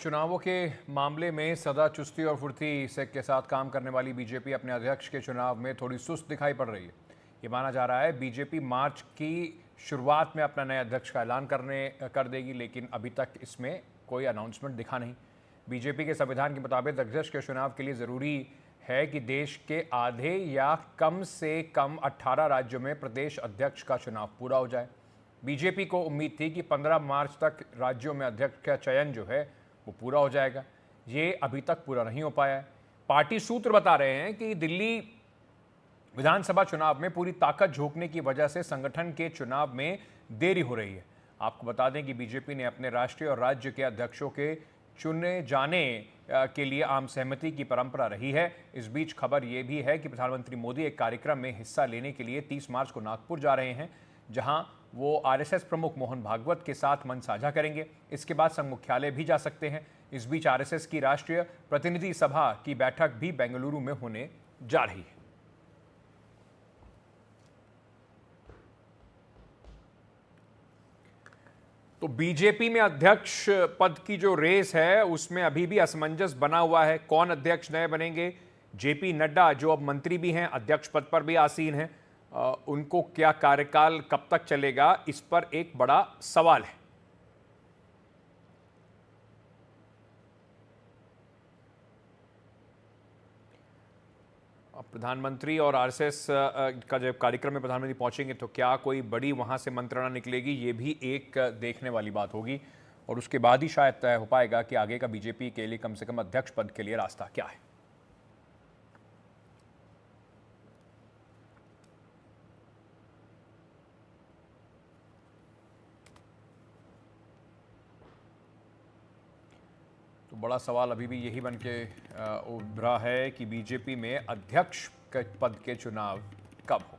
चुनावों के मामले में सदा चुस्ती और फुर्ती से के साथ काम करने वाली बीजेपी अपने अध्यक्ष के चुनाव में थोड़ी सुस्त दिखाई पड़ रही है। ये माना जा रहा है बीजेपी मार्च की शुरुआत में अपना नए अध्यक्ष का ऐलान कर देगी, लेकिन अभी तक इसमें कोई अनाउंसमेंट दिखा नहीं। बीजेपी के संविधान के मुताबिक अध्यक्ष के चुनाव के लिए ज़रूरी है कि देश के आधे या कम से कम 18 राज्यों में प्रदेश अध्यक्ष का चुनाव पूरा हो जाए। बीजेपी को उम्मीद थी कि 15 मार्च तक राज्यों में अध्यक्ष का चयन जो है वो पूरा हो जाएगा। ये अभी तक पूरा नहीं हो पाया है। पार्टी सूत्र बता रहे हैं कि दिल्ली विधानसभा चुनाव में पूरी ताकत झोंकने की वजह से संगठन के चुनाव में देरी हो रही है। आपको बता दें कि बीजेपी ने अपने राष्ट्रीय और राज्य के अध्यक्षों के चुने जाने के लिए आम सहमति की परंपरा रही है। इस बीच खबर ये भी है कि प्रधानमंत्री मोदी एक कार्यक्रम में हिस्सा लेने के लिए 30 मार्च को नागपुर जा रहे हैं, जहां वो आरएसएस प्रमुख मोहन भागवत के साथ मंच साझा करेंगे। इसके बाद संघ मुख्यालय भी जा सकते हैं। इस बीच आरएसएस की राष्ट्रीय प्रतिनिधि सभा की बैठक भी बेंगलुरु में होने जा रही है। तो बीजेपी में अध्यक्ष पद की जो रेस है उसमें अभी भी असमंजस बना हुआ है। कौन अध्यक्ष नए बनेंगे? जेपी नड्डा जो अब मंत्री भी हैं, अध्यक्ष पद पर भी आसीन हैं, उनको क्या कार्यकाल कब तक चलेगा, इस पर एक बड़ा सवाल है। अब प्रधानमंत्री और आरएसएस का जब कार्यक्रम में प्रधानमंत्री पहुंचेंगे तो क्या कोई बड़ी वहां से मंत्रणा निकलेगी, ये भी एक देखने वाली बात होगी। और उसके बाद ही शायद तय हो पाएगा कि आगे का बीजेपी के लिए कम से कम अध्यक्ष पद के लिए रास्ता क्या है। तो बड़ा सवाल अभी भी यही बन के उभरा है कि बीजेपी में अध्यक्ष के पद के चुनाव कब होंगे।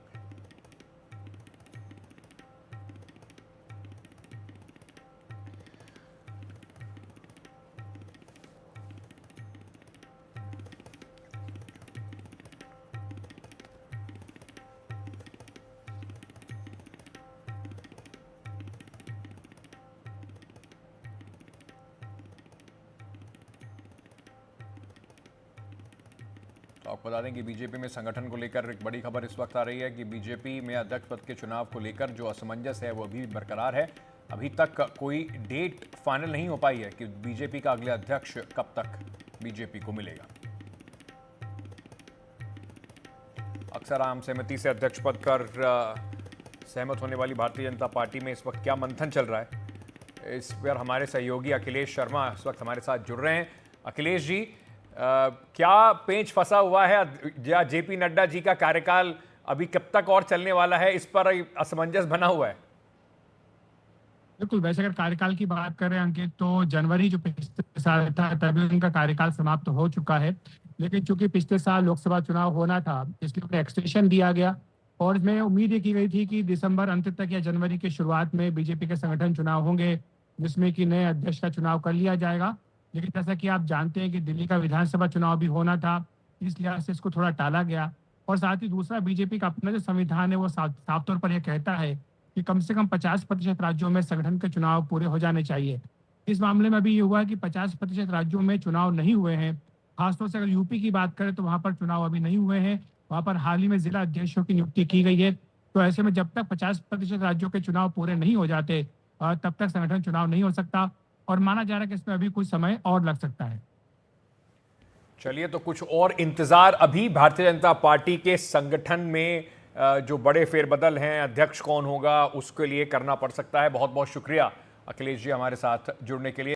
तो आपको बता दें कि बीजेपी में संगठन को लेकर एक बड़ी खबर इस वक्त आ रही है कि बीजेपी में अध्यक्ष पद के चुनाव को लेकर जो असमंजस है वो अभी बरकरार है। अभी तक कोई डेट फाइनल नहीं हो पाई है कि बीजेपी का अगले अध्यक्ष कब तक बीजेपी को मिलेगा। अक्सर आम सहमति से अध्यक्ष पद पर सहमत होने वाली भारतीय जनता पार्टी में इस वक्त क्या मंथन चल रहा है, इस पर हमारे सहयोगी अखिलेश शर्मा इस वक्त हमारे साथ जुड़ रहे हैं। अखिलेश जी, क्या पेंच फंसा हुआ है या जेपी नड्डा जी का कार्यकाल अभी कब तक और चलने वाला है, इस पर असमंजस बना हुआ है? बिल्कुल, वैसे अगर कार्यकाल की बात करें अंकित, तो जनवरी जो पिछले साल था तभी उनका कार्यकाल समाप्त हो चुका है। लेकिन चूंकि पिछले साल लोकसभा चुनाव होना था, इसलिए उन्हें एक्सटेंशन दिया गया और इसमें उम्मीद ये की गई थी कि दिसंबर अंत तक या जनवरी की शुरुआत में बीजेपी के संगठन चुनाव होंगे, जिसमें कि नए अध्यक्ष का चुनाव कर लिया जाएगा। लेकिन जैसा कि आप जानते हैं कि दिल्ली का विधानसभा चुनाव भी होना था, इस लिहाज से इसको थोड़ा टाला गया। और साथ ही दूसरा, बीजेपी का अपना जो संविधान है वो साफ तौर पर यह कहता है कि कम से कम 50% राज्यों में संगठन के चुनाव पूरे हो जाने चाहिए। इस मामले में अभी ये हुआ है कि 50% राज्यों में चुनाव नहीं हुए हैं। खासतौर से अगर यूपी की बात करें तो वहां पर चुनाव अभी नहीं हुए हैं। वहां पर हाल ही में जिला अध्यक्षों की नियुक्ति की गई है। तो ऐसे में जब तक 50% राज्यों के चुनाव पूरे नहीं हो जाते, तब तक संगठन चुनाव नहीं हो सकता और माना जा रहा है कि इसमें अभी कुछ समय और लग सकता है। चलिए, तो कुछ और इंतजार अभी भारतीय जनता पार्टी के संगठन में जो बड़े फेरबदल हैं, अध्यक्ष कौन होगा, उसके लिए करना पड़ सकता है। बहुत बहुत शुक्रिया अखिलेश जी हमारे साथ जुड़ने के लिए।